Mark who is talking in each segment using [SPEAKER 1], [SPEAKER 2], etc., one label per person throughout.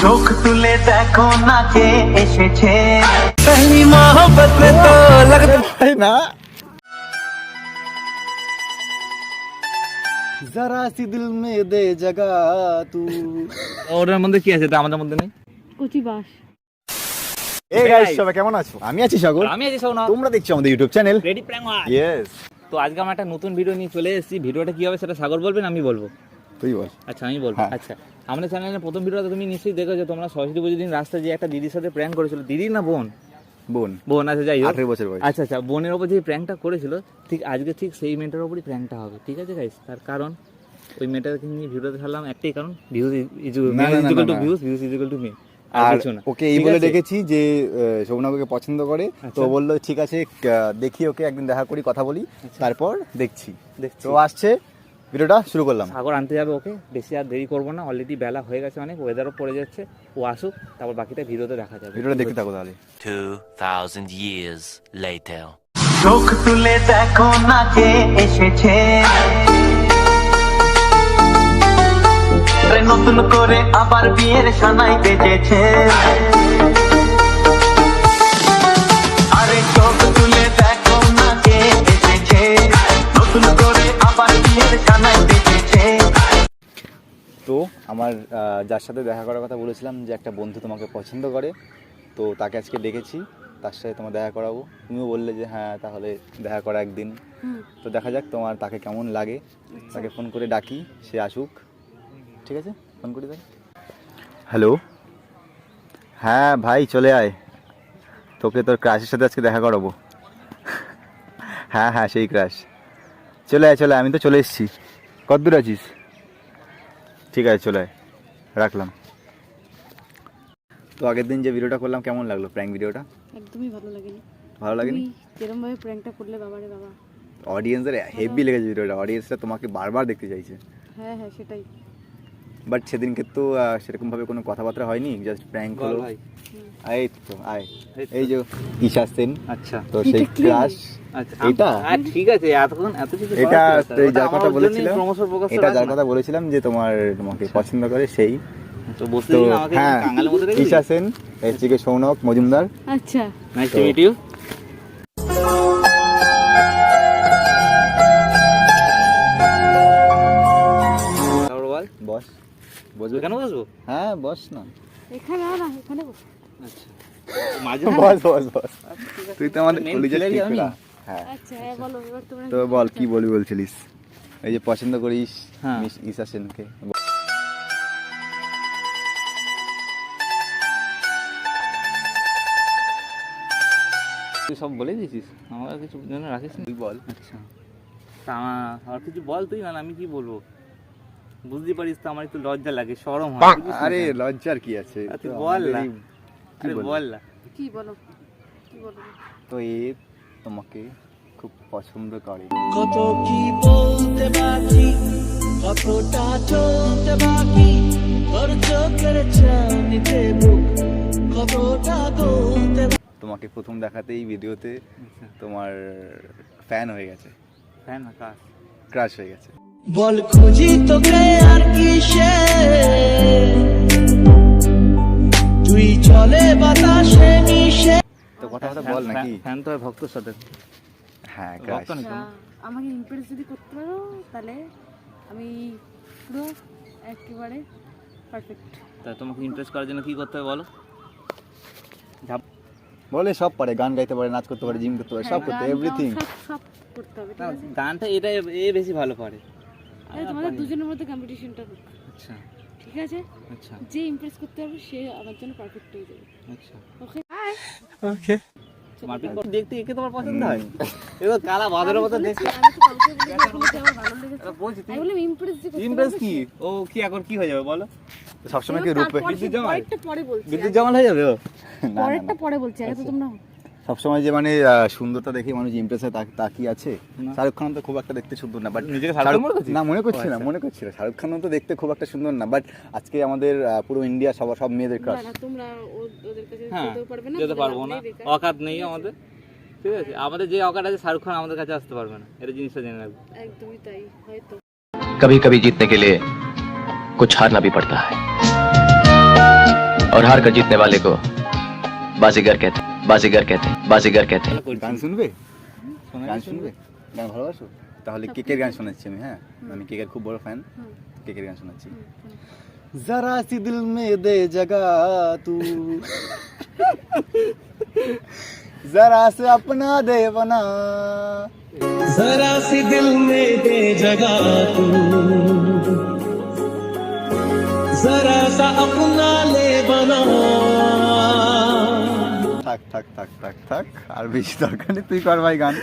[SPEAKER 1] চোখ তুলে দেখো না কে এসেছে
[SPEAKER 2] पहली मोहब्बत में तो लगता है ना जरा सी दिल में दे जगह तू
[SPEAKER 3] ওর মধ্যে কি আছে তা আমাদের মধ্যে নেই?
[SPEAKER 4] কচি বাস।
[SPEAKER 2] এই গাইস সবাই কেমন আছো? আমি আছি সাগর,
[SPEAKER 3] আমি আছি সৌনক,
[SPEAKER 2] তোমরা দেখছো আমাদের YouTube channel
[SPEAKER 3] ready prank one.
[SPEAKER 2] Yes.
[SPEAKER 3] তো আজকে আমরা একটা নতুন ভিডিও নিয়ে চলে এসেছি। ভিডিওটা কি হবে সেটা সাগর বলবেন, আমি বলবো?
[SPEAKER 2] তুই বল।
[SPEAKER 3] আচ্ছা আমি বলবো।
[SPEAKER 2] হ্যাঁ।
[SPEAKER 3] আচ্ছা, আমাদের চ্যানেলের প্রথম ভিডিওটা তুমি নিশ্চয়ই দেখেছো। তোমরা সরস্বতী পুজোর দিন রাস্তায় যে একটা দিদির সাথে প্র্যাঙ্ক করেছিল, দিদি না বোন?
[SPEAKER 2] বোন।
[SPEAKER 3] বোন আছে, যাই হোক
[SPEAKER 2] 18 বছর বয়স।
[SPEAKER 3] আচ্ছা আচ্ছা, বোনের ওপর যে প্র্যাঙ্কটা করেছিল, ঠিক আজকে ঠিক সেই মেয়েটার ওপরই প্র্যাঙ্কটা হবে, ঠিক আছে গাইস? তার কারণ ওই মেয়েটাকে নিয়ে ভিডিওতে ছাড়লাম একটাই কারণ, views equal to views equal to me.
[SPEAKER 2] আর ওকে এই বলে ডেকেছি যে সৌনককে পছন্দ করে, তো বললো ঠিক আছে দেখি, ওকে একদিন দেখা করি, কথা বলি, তারপর দেখছি। তো আসছে, ভিডিওটা শুরু করলাম।
[SPEAKER 3] সাগর আনতে যাবে ওকে, বেশি আর দেরি করবো না, অলরেডি বেলা হয়ে গেছে অনেক, ওয়েদারও পড়ে যাচ্ছে। ও আসুক, তারপর বাকিটা ভিডিওতে দেখা যাবে।
[SPEAKER 2] ভিডিওটা দেখতে থাকো তাহলে।
[SPEAKER 5] 2000 years later.
[SPEAKER 1] চোখ তুলে দেখো না কে এসেছে নতুন করে আবার বিয়ের সানাই বেজেছে। আরে চোখ তুলে দেখো না কে এসেছে নতুন করে আবার বিয়ের সানাই বেজেছে।
[SPEAKER 2] তো আমার যার সাথে দেখা করার কথা বলেছিলাম, যে একটা বন্ধু তোমাকে পছন্দ করে, তো তাকে আজকে ডেকেছি, তার সাথে তোমার দেখা করাবো। তুমিও বললে যে হ্যাঁ তাহলে দেখা করা একদিন। তো দেখা যাক তোমার তাকে কেমন লাগে। তাকে ফোন করে ডাকি, সে আসুক, ঠিক আছে? ফোন করে দেয়। হ্যালো, হ্যাঁ ভাই চলে আয়, তোকে তোর ক্রাশের সাথে আজকে দেখা করাবো। হ্যাঁ হ্যাঁ সেই ক্রাশ, চলে আয় চলে আয়, আমি তো চলে এসেছি। কত দূর আছিস? ঠিক আছে চলে আয়, রাখলাম। তো আগের দিন যে ভিডিওটা করলাম কেমন লাগলো, প্র্যাঙ্ক ভিডিওটা?
[SPEAKER 4] একদমই ভালো লাগেনি।
[SPEAKER 2] ভালো লাগেনি?
[SPEAKER 4] যেরকম ভাবে প্র্যাঙ্কটা করলে, বাবারে বাবা,
[SPEAKER 2] অডিয়েন্সের হেভি লেগেছে ভিডিওটা, অডিয়েন্সরা তোমাকে বারবার দেখতে চাইছে।
[SPEAKER 4] হ্যাঁ হ্যাঁ সেটাই।
[SPEAKER 2] বাট সেদিনকে তো সেরকমভাবে কোনো কথাবার্তা হয়নি, জাস্ট প্র্যাঙ্ক হলো। এই তো আয়, এই যে ঈশা সেন।
[SPEAKER 3] আচ্ছা,
[SPEAKER 2] তো সেই ক্রাশ
[SPEAKER 3] আচ্ছা
[SPEAKER 2] এটা।
[SPEAKER 3] ঠিক আছে, এতক্ষণ এত কিছু
[SPEAKER 2] এটা তুই যার কথা
[SPEAKER 3] বলেছিলাম,
[SPEAKER 2] বলেছিলাম, এটা যার কথা বলেছিলাম যে তোমাকে পছন্দ করে, সেই।
[SPEAKER 3] তো বসতে
[SPEAKER 2] তো
[SPEAKER 3] দিন আমাকে,
[SPEAKER 2] হ্যাঁ,
[SPEAKER 3] কাঙ্গালের মধ্যে রেখে
[SPEAKER 2] ঈশা সেন, এসটিকে সৌনক মজুমদার।
[SPEAKER 4] আচ্ছা,
[SPEAKER 3] নাইস টু মিট ইউ। তারপর বল,
[SPEAKER 2] বস, বসবে?
[SPEAKER 3] কেন বসবো?
[SPEAKER 2] হ্যাঁ বস না।
[SPEAKER 4] এখানে না, এখানে বস।
[SPEAKER 3] আচ্ছা, মাঝে
[SPEAKER 2] বস বস বস,
[SPEAKER 3] ঠিক আছে।
[SPEAKER 2] তুই তো আমাদের
[SPEAKER 3] Main
[SPEAKER 2] কলিজার
[SPEAKER 3] player-ই আমি।
[SPEAKER 2] টুকরা। হ্যাঁ,
[SPEAKER 4] আচ্ছা হ্যাঁ বলো এবার তোমরা।
[SPEAKER 2] তো বল কি বলছিলিস? এই যে পছন্দ করিস
[SPEAKER 3] হ্যাঁ।
[SPEAKER 2] মিস ঈশা সেনকে।
[SPEAKER 3] তুই সব বলে দিয়েছিস, আমার আর কিছু জন্য রাখিস না?
[SPEAKER 2] তুই বল।
[SPEAKER 3] আচ্ছা, তা আর কিছু বল তুই, না আমি কি বলবো? বুঝতে পারিস তো আমার একটু লজ্জা লাগে, শরম হয়। বুঝিস না
[SPEAKER 2] আরে
[SPEAKER 3] কেন?
[SPEAKER 2] লজ্জার কি আছে?
[SPEAKER 3] তুই
[SPEAKER 2] তো
[SPEAKER 3] বল না।
[SPEAKER 2] আমাদেরই- কি
[SPEAKER 3] আরে
[SPEAKER 2] বলবো?
[SPEAKER 3] বল না।
[SPEAKER 4] কি বলো, কি বলো?
[SPEAKER 2] তো এ তোমাকে খুব পছন্দ করে।
[SPEAKER 6] কত কি বলতে বাকি, কতটা চলতে বাকি, তোর চোখের চাঁদিতে বুক কতটা গলতে।
[SPEAKER 2] তোমাকে প্রথম দেখাতেই ভিডিওতে তোমার ফ্যান হয়ে গেছে,
[SPEAKER 3] ফ্যান না কাজ।
[SPEAKER 2] ক্রাশ হয়ে গেছে।
[SPEAKER 6] বল খুঁজি তোকে আর কিসে, তুই চলে বাতাসে মিশে।
[SPEAKER 2] তো কথা বল নাকি?
[SPEAKER 3] ফ্যান তো হয় ভক্তর সাথে।
[SPEAKER 2] হ্যাঁ ক্রাশ।
[SPEAKER 3] ভক্ত নাকি?
[SPEAKER 4] আচ্ছা, আমাকে ইমপ্রেস যদি করতে পারো তাহলে আমি পুরো একেবারে পারফেক্ট।
[SPEAKER 3] তা তোমাকে ইমপ্রেস করার জন্য কি করতে হবে বলো?
[SPEAKER 2] বলে সব পারে, গান গাইতে পারে, নাচ করতে পারে, জিম করতে পারে, সব করতে, এভরিথিং।
[SPEAKER 4] সব করতে হবে, ঠিক
[SPEAKER 3] না,
[SPEAKER 4] আছে?
[SPEAKER 3] গানটা এটা এ বেশি ভালো পারে।
[SPEAKER 4] তাহলে তোমাদের দুজনের মধ্যে কম্পিটিশনটা হোক,
[SPEAKER 3] আচ্ছা
[SPEAKER 4] ঠিক আছে?
[SPEAKER 3] আচ্ছা
[SPEAKER 4] যে ইমপ্রেস করতে পারবে সে আমার জন্য পারফেক্ট হয়ে যাবে।
[SPEAKER 3] আচ্ছা।
[SPEAKER 4] ওকে হাই।
[SPEAKER 2] ওকে।
[SPEAKER 3] মারপিট করে দেখতে একে তোমার পছন্দ হয়? এগুলো কালা বাঁদরের মতো দেখতে।
[SPEAKER 4] আমি তো কালকে বলেছি আমার ভালো লেগেছে।
[SPEAKER 3] বলছি
[SPEAKER 4] আমি বললাম ইমপ্রেস যে করতে
[SPEAKER 3] ইমপ্রেস
[SPEAKER 4] পারবে
[SPEAKER 3] কি? ও কি এখন কি হয়ে যাবে বলো?
[SPEAKER 2] সবসময় কি
[SPEAKER 4] সে-
[SPEAKER 2] রূপে
[SPEAKER 4] তারপর
[SPEAKER 3] বিদ্যুৎ
[SPEAKER 4] সে
[SPEAKER 3] জামাই?
[SPEAKER 4] পরেরটা পরে বলছি।
[SPEAKER 3] বিদ্যুৎ জামাল হয়ে যাবে ও?
[SPEAKER 2] না,
[SPEAKER 4] পরেরটা পরে বলছি, আগে তো তোমরা
[SPEAKER 2] সবসময় যে মানে সুন্দরতা দেখে মানুষ ইমপ্রেস হয় তা কি আছে?
[SPEAKER 3] না।
[SPEAKER 2] শাহরুখ খান তো খুব একটা দেখতে সুন্দর না, বাট
[SPEAKER 3] নিজেকে শাহরুখ খান মনে করছিস?
[SPEAKER 2] না মনে করছি না,
[SPEAKER 3] আচ্ছা।
[SPEAKER 2] মনে করছি না, শাহরুখ খান তো দেখতে খুব একটা সুন্দর না, বাট আজকে আমাদের পুরো ইন্ডিয়া সব মেয়েদের ক্রাশ।
[SPEAKER 4] না না তোমরা ওদের কাছে
[SPEAKER 3] হ্যাঁ,
[SPEAKER 4] যেতেও পারবে না,
[SPEAKER 3] যেতে পারবো না,
[SPEAKER 4] লাভ নেই, বেকার।
[SPEAKER 3] অকাত নেই আমাদের, ঠিক আছে? আমাদের যে অকাত আছে শাহরুখ খান আমাদের কাছে আসতে পারবে না, এটা জিনিসটা জেনে রাখবো।
[SPEAKER 4] একদমই তাই, হয়তো
[SPEAKER 7] कभी कभी जीतने के लिए कुछ हारना भी पड़ता है। और हार कर जीतने वाले को बाजीगर कहते हैं, बाजीगर कहते हैं, बाजीगर कहते हैं।
[SPEAKER 2] গান শুনবে? গান শুনবে? গান ভালোবাসো? তাহলে কেকের গান শোনাচ্ছি আমি। হ্যাঁ, আমি কেকের খুব বড় ফ্যান। কেকের গান শোনাচ্ছি। जरा सी दिल में दे जगह तू जरा से अपना दे बना
[SPEAKER 6] जरा सी दिल में दे जगह तू जरा सा अपना ले बना
[SPEAKER 2] থাক থাক থাক থাক থাক আর বেশি দরকার নেই, তুই কর ভাই গান।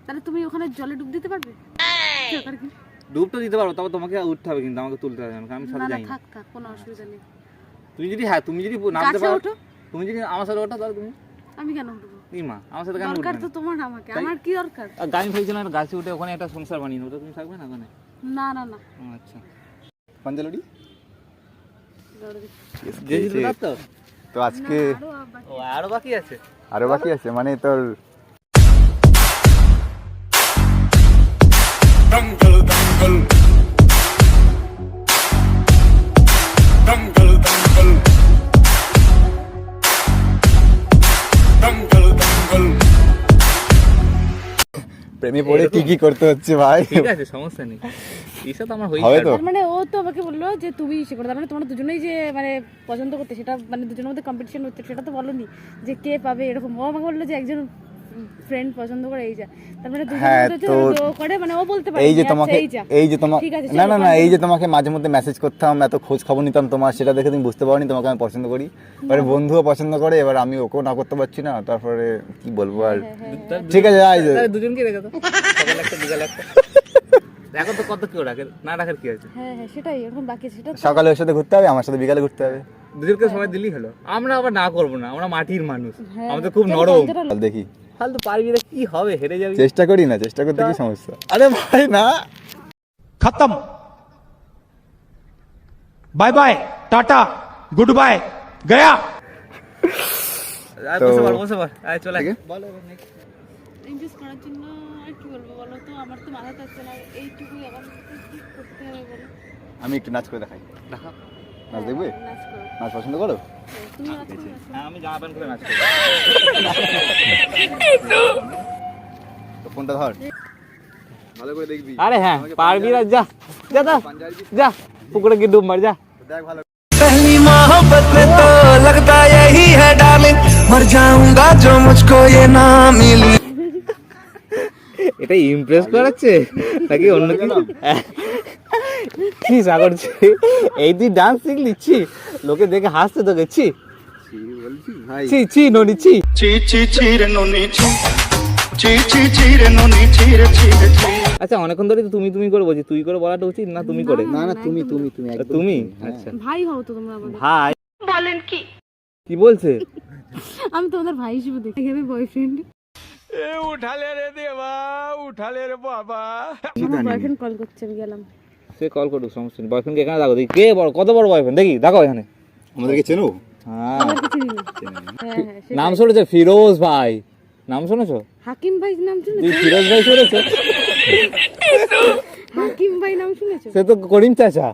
[SPEAKER 4] তাহলে তুমি ওখানে জলে ডুব দিতে পারবে? দরকার কি?
[SPEAKER 3] ডুবটা দিতে পারবো, তবে তোমাকে উঠতে হবে, কিন্তু আমাকে তুলতে হবে না, কারণ আমি
[SPEAKER 4] না
[SPEAKER 3] সাথে
[SPEAKER 4] না
[SPEAKER 3] যাই না।
[SPEAKER 4] থাক থাক, কোনো অসুবিধা নেই।
[SPEAKER 3] তুমি যদি নামতে
[SPEAKER 4] কাছে
[SPEAKER 3] পারো,
[SPEAKER 4] ওঠো।
[SPEAKER 3] তুমি যদি আমার সাথে ওঠো তাহলে তুমি
[SPEAKER 4] আমি কেন উঠবো?
[SPEAKER 3] এই মা আমার সাথে কেন
[SPEAKER 4] দরকার
[SPEAKER 3] উঠবে
[SPEAKER 4] তো
[SPEAKER 3] না?
[SPEAKER 4] তোমার আমাকে,
[SPEAKER 3] তাই?
[SPEAKER 4] আমার কি দরকার?
[SPEAKER 3] আর গাড়ি ফেলছিলাম একটা গাছে উঠে ওখানে একটা সংসার বানিয়ে নেবো, তো তুমি থাকবে না ওখানে?
[SPEAKER 4] না না না,
[SPEAKER 3] ও, আচ্ছা
[SPEAKER 2] পাঞ্জালুড়ি
[SPEAKER 4] দৌড়ে দিই।
[SPEAKER 3] যে জিতবে তার তো?
[SPEAKER 2] তো আজকে
[SPEAKER 4] আরো বাকি।
[SPEAKER 3] ও আরো বাকি আছে।
[SPEAKER 2] আরো বাকি আছে, মানে তোর প্রেমে পড়ে কি কি করতে হচ্ছে ভাই।
[SPEAKER 3] ঠিক আছে, সমস্যা নেই, এইসব তো আমার হয়ে
[SPEAKER 2] হবে তো?
[SPEAKER 4] তার মানে ও তো আমাকে বললো যে তুমি সে করে, তার মানে তোমরা দুজনেই যে মানে পছন্দ করতে, সেটা মানে দুজনের মধ্যে কম্পিটিশন হচ্ছে, সেটা তো বলোনি যে কে পাবে এরকম। ও আমাকে বললো যে একজন ফ্রেন্ড পছন্দ করে এই যা, তার মানে দুজনের
[SPEAKER 2] হ্যাঁ,
[SPEAKER 4] মধ্যে
[SPEAKER 2] তো
[SPEAKER 4] হচ্ছে, ও করে মানে ও বলতে পারে
[SPEAKER 2] এই যে
[SPEAKER 4] আচ্ছা,
[SPEAKER 2] তোমাকে
[SPEAKER 4] এই যা।
[SPEAKER 2] এই যে তোমার
[SPEAKER 4] ঠিক আছে,
[SPEAKER 2] না
[SPEAKER 4] চলো,
[SPEAKER 2] না না,
[SPEAKER 4] continue।
[SPEAKER 2] এই যে তোমাকে মাঝে মধ্যে মেসেজ করতাম, এত খোঁজ খবর নিতাম তোমার, সেটা দেখে তুমি বুঝতে পারোনি তোমাকে আমি পছন্দ করি। এবারে বন্ধুও পছন্দ করে, এবার আমি ওকেও না করতে পারছি না, তারপরে কি বলবো আর। ঠিক আছে যাই
[SPEAKER 3] তাহলে দুজনকে রেখে তো, সকালে একটা বিকালে একটা। দেখো তো কত কেউ রাখে, না রাখার কি আছে?
[SPEAKER 4] হ্যাঁ হ্যাঁ সেটাই, এখন বাকি আছে, সেটা তো-
[SPEAKER 2] সকালে ওর সাথে ঘুরতে হবে, আমার সাথে বিকালে ঘুরতে হবে।
[SPEAKER 3] দুজনকে সময় দিলেই হলো। আমরা আবার না করবো না, আমরা মাটির মানুষ,
[SPEAKER 4] হ্যাঁ,
[SPEAKER 3] আমাদের খুব
[SPEAKER 4] চলো,
[SPEAKER 3] নরম।
[SPEAKER 4] চলো,
[SPEAKER 2] চল দেখি,
[SPEAKER 3] ফালতু পারবি না, কি হবে, হেরে যাবি।
[SPEAKER 2] চেষ্টা করি না, চেষ্টা করতে কি সমস্যা? আরে ভাই না,
[SPEAKER 8] खत्म bye bye tata goodbye गया।
[SPEAKER 3] আয়
[SPEAKER 2] তো-
[SPEAKER 3] বসে পড়, বসে পড়, আয় চলে আয়।
[SPEAKER 2] ঠিক
[SPEAKER 3] বলো এবার next।
[SPEAKER 4] ইমপ্রেস করার জন্য আর কি বলবো বলো তো, আমার তো মাথা থাকছে না এইটুকুই, এখন কি করতে হবে বলো?
[SPEAKER 2] আমি একটু নাচ করে দেখাই।
[SPEAKER 3] দেখাও।
[SPEAKER 2] নাচ দেখবে?
[SPEAKER 4] নাচ করো।
[SPEAKER 2] নাচ পছন্দ করো?
[SPEAKER 4] তুমি নাচ করো, নাচ করো।
[SPEAKER 3] হ্যাঁ, আমি জামা প্যান্ট করে নাচ করি।
[SPEAKER 2] তো ফোনটা ধর, ভালো করে দেখবি।
[SPEAKER 3] আরে হ্যাঁ, পারবি না, যা যা যা যা, পুকুরে গিয়ে ডুব মার, যা।
[SPEAKER 2] দেখ ভালো।
[SPEAKER 6] पहली मोहब्बत में तो लगता यही है डार्लिंग मर जाऊंगा जो मुझको ये ना मिली।
[SPEAKER 3] এটা ইমপ্রেস করাচ্ছে নাকি অন্য কিছু? কি করছে এই তুই ডান্স শিখলিচ্ছি, লোকে দেখে হাসতে তো গেছি।
[SPEAKER 2] বলছি ভাই,
[SPEAKER 3] ছি ছি ননি ছি। আচ্ছা, অনেকক্ষণ ধরে তো তুমি তুমি করে বলছি, তুই করে বলাটা উচিত না তুমি করে?
[SPEAKER 2] না না, তুমি তুমি তুমি একদম
[SPEAKER 3] তুমি
[SPEAKER 2] হ্যাঁ।
[SPEAKER 3] আচ্ছা
[SPEAKER 4] ভাই হও তো তোমরা আমাদের।
[SPEAKER 3] ভাই বলেন কি? কি বলছে?
[SPEAKER 4] আমি তোমাদের ভাই হিসেবে দেখি, আমি বয়ফ্রেন্ড। আমার বয়ফ্রেন্ড কল করছে, আমি গেলাম।
[SPEAKER 3] সে কল করুক, সমস্যা নেই। বয়ফ্রেন্ডকে এখানে দেখো, দেখি কে বড়, কত বড় বয়ফ্রেন্ড, দেখি দেখো এখানে।
[SPEAKER 2] আমাদেরকে চেনো?
[SPEAKER 3] হ্যাঁ,
[SPEAKER 4] আমার কিছু নেই। হ্যাঁ হ্যাঁ সেটাই।
[SPEAKER 3] নাম শুনেছো? ফিরোজ ভাই নাম শুনেছো?
[SPEAKER 4] হাকিম ভাই নাম
[SPEAKER 3] তুই
[SPEAKER 4] শুনেছো?
[SPEAKER 3] ফিরোজ ভাই শুনেছো?
[SPEAKER 4] হাকিম ভাই নাম শুনেছো?
[SPEAKER 3] সে তো করিম চাচা।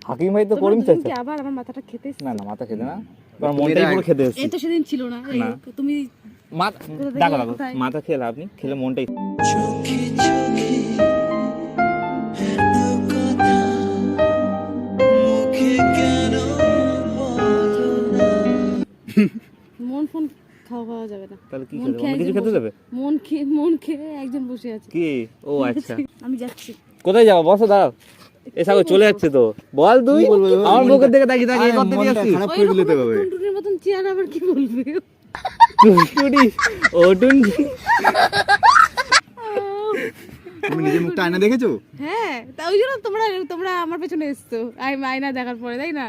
[SPEAKER 3] হাকিম ভাই তো
[SPEAKER 4] তোমরা
[SPEAKER 3] করিম
[SPEAKER 4] দুজন
[SPEAKER 3] চাচা।
[SPEAKER 4] কি আবার আমার মাথাটা খেতে এসেছে?
[SPEAKER 3] না না, মাথা খেতে না, তোমার মনটাই পুরো খেতে এসেছে।
[SPEAKER 4] এই তো সেদিন ছিল না, এই
[SPEAKER 3] না।
[SPEAKER 4] তুমি
[SPEAKER 3] মাথা
[SPEAKER 4] থেকে
[SPEAKER 3] দেখো দেখো,
[SPEAKER 4] কোথায়?
[SPEAKER 3] মাথা খেলে আপনি খেলে মনটাই।
[SPEAKER 6] চোখে চোখে এত কথা মুখে কেন বলো না।
[SPEAKER 4] মন ফোন খাওয়া যাবে না।
[SPEAKER 3] তাহলে কি
[SPEAKER 4] মন
[SPEAKER 3] খেতে,
[SPEAKER 4] খেয়ে
[SPEAKER 3] অন্য কিছু
[SPEAKER 4] একজন
[SPEAKER 3] খেতে
[SPEAKER 4] বসে-
[SPEAKER 3] দেবে?
[SPEAKER 4] মন খেয়ে একজন বসে আছে।
[SPEAKER 3] কি? ও আচ্ছা,
[SPEAKER 4] আমি যাচ্ছি।
[SPEAKER 3] কোথায় যাবো? বসো, দাঁড়াও। এ সাগর চলে যাচ্ছে তো, বল তুই। আমার মুখের দিকে তাকিয়ে তাকিয়ে
[SPEAKER 2] আরে
[SPEAKER 3] করতে
[SPEAKER 2] মনটা
[SPEAKER 3] দিয়েছিস।
[SPEAKER 2] খারাপ করে দিলে তো হবে।
[SPEAKER 4] টুনটুনির মতন চেয়ার আবার কি বলবে?
[SPEAKER 3] টুনটুনি, ও টুনটুনি।
[SPEAKER 2] তুমি নিজের মুখটা আয়না দেখেছো?
[SPEAKER 4] হ্যাঁ, তা ওই জন্য তোমরা আমার পেছনে এসছো আয়না দেখার পরে, তাই না?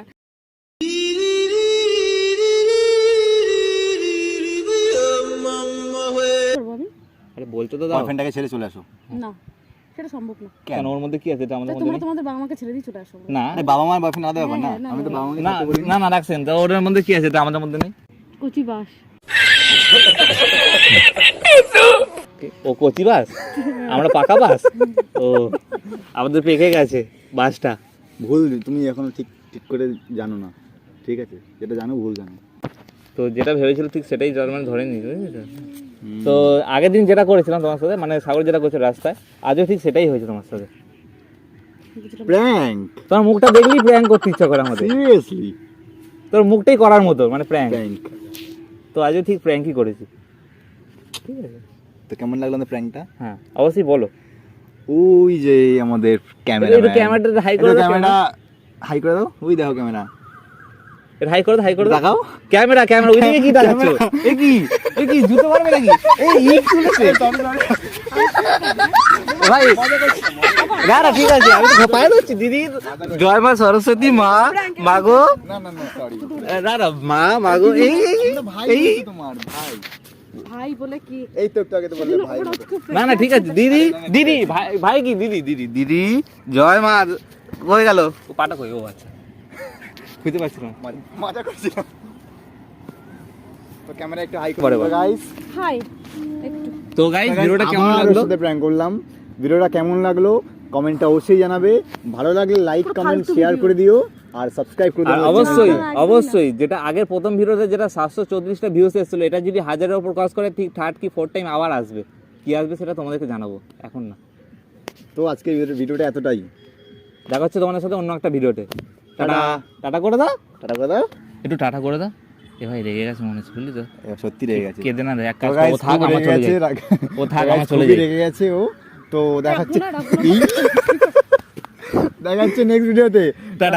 [SPEAKER 4] করবো আমি?
[SPEAKER 3] আরে বলতে তো দাও।
[SPEAKER 2] বয়ফ্রেন্ডটাকে ছেড়ে চলে আসো।
[SPEAKER 4] না, সেটা সম্ভব না।
[SPEAKER 3] কেন, ওর মধ্যে কি আছে এটা আমাদের
[SPEAKER 4] তাই
[SPEAKER 3] মধ্যে
[SPEAKER 4] তোমরা
[SPEAKER 3] নেই?
[SPEAKER 4] তোমাদের বাবা মাকে ছেড়ে দিয়ে চলে আসো।
[SPEAKER 3] না
[SPEAKER 2] আরে বাবা মার বয়ফ্রেন্ড আলাদা ব্যাপার না,
[SPEAKER 4] হ্যাঁ, না,
[SPEAKER 2] আমি তো
[SPEAKER 4] না,
[SPEAKER 2] বাবা মাকে
[SPEAKER 3] না না না, রাখছেন তো, ওটার মধ্যে কি আছে এটা আমাদের মধ্যে নেই?
[SPEAKER 4] কচি বাস।
[SPEAKER 3] ও কচি বাস, আমরা পাকা বাস। ও আমাদের পেকে গেছে বাসটা।
[SPEAKER 2] ভুল, তুমি এখনো ঠিক ঠিক করে জানো না। ঠিক আছে, যেটা জানো ভুল জানো।
[SPEAKER 3] তো যেটা ভেবেছিল ঠিক সেটাই মানে ধরে নি, বুঝলি তো? তো আগের দিন যেটা করেছিলাম তোমার সাথে, মানে সাগর যেটা করছে রাস্তায়, আজও ঠিক সেটাই হয়েছে তোমার সাথে।
[SPEAKER 2] প্র্যাঙ্ক,
[SPEAKER 3] তোমার মুখটা দেখলেই প্র্যাঙ্ক করতে ইচ্ছা করে আমাদের,
[SPEAKER 2] সিরিয়াসলি
[SPEAKER 3] তোর মুখটাই করার মতো মানে প্র্যাঙ্ক।
[SPEAKER 2] প্র্যাঙ্ক।
[SPEAKER 3] তো আজও ঠিক প্র্যাঙ্কই করেছি, ঠিক আছে?
[SPEAKER 2] তো কেমন লাগলো আমাদের প্র্যাঙ্কটা?
[SPEAKER 3] হ্যাঁ অবশ্যই বলো।
[SPEAKER 2] ওই যে আমাদের ক্যামেরা,
[SPEAKER 3] একটু ক্যামেরাটা হাই করে দাও,
[SPEAKER 2] ক্যামেরা হাই করে দাও, ওই দেখো ক্যামেরা
[SPEAKER 3] এটা হাই করে দাও, হাই করে দাও।
[SPEAKER 2] দেখাও
[SPEAKER 3] ক্যামেরা ক্যামেরা ওইদিকে কি দেখাচ্ছ? এ কি জুতো মারবে নাকি? এই ইট তুলেছে ভাই। না না ঠিক আছে, আমি তো পায়ে ধরছি দিদি। জয় মা সরস্বতী, মা মাগো,
[SPEAKER 2] না না না সরি,
[SPEAKER 3] না না মা মাগো, এই এই
[SPEAKER 2] তোমার ভাই,
[SPEAKER 4] ভাই বলে কি
[SPEAKER 2] এই তো একটু আগে তো বললে ভাই।
[SPEAKER 3] না না ঠিক আছে দিদি, দিদি ভাই, ভাই কি দিদি, দিদি দিদি জয় মা। হয়ে গেল ও পাটা কই? ও আচ্ছা বুঝতে পারছি না।
[SPEAKER 2] মজা করছিলাম। তো ক্যামেরা একটু হাই
[SPEAKER 3] পরে
[SPEAKER 2] করে
[SPEAKER 3] বল।
[SPEAKER 2] গাইস।
[SPEAKER 4] হাই একটু
[SPEAKER 3] তো গাইস ভিডিওটা কেমন লাগলো?
[SPEAKER 2] সাথে প্র্যাঙ্ক করলাম, ভিডিওটা কেমন লাগলো কমেন্টে অবশ্যই জানাবে। ভালো লাগলে লাইক কমেন্ট শেয়ার করে দিও আর সাবস্ক্রাইব করে
[SPEAKER 3] আর
[SPEAKER 2] দিও।
[SPEAKER 3] অবশ্যই
[SPEAKER 4] একদমই
[SPEAKER 3] অবশ্যই যেটা আগের প্রথম ভিডিওতে যেটা 734টা ভিউজ এসেছিল, এটা যদি 1000-এর উপর ক্রস করে ঠিক থার্ড কি ফোর্থ টাইম আবার আসবে। কি আসবে সেটা তোমাদেরকে জানাবো, এখন না।
[SPEAKER 2] তো আজকে ভিডিওটা এতটাই।
[SPEAKER 3] দেখা হচ্ছে তোমাদের সাথে অন্য একটা ভিডিওতে। টাটা, টাটা করে দাও,
[SPEAKER 2] টাটা করে দাও।
[SPEAKER 3] একটু টাটা করে দাও। এ ভাই রেগে গেছে মনে হচ্ছে, বুঝলি তো?
[SPEAKER 2] এবার সত্যি রেগে গেছে।
[SPEAKER 3] কেঁদে না রে, এক
[SPEAKER 2] তো
[SPEAKER 3] কাজ
[SPEAKER 2] guys,
[SPEAKER 3] করো, ও থাক
[SPEAKER 2] খুব
[SPEAKER 3] আমার
[SPEAKER 2] রেগে
[SPEAKER 3] চলে
[SPEAKER 2] গেছে,
[SPEAKER 3] যায়, ও থাক
[SPEAKER 2] guys,
[SPEAKER 3] আমার চলে
[SPEAKER 2] খুবই
[SPEAKER 3] যায়।
[SPEAKER 2] রেগে গেছে ও। তো দেখাচ্ছে
[SPEAKER 4] রাখবো না, রাখবো না।
[SPEAKER 2] দেখাচ্ছে নেক্সট ভিডিওতে।
[SPEAKER 3] টাটা।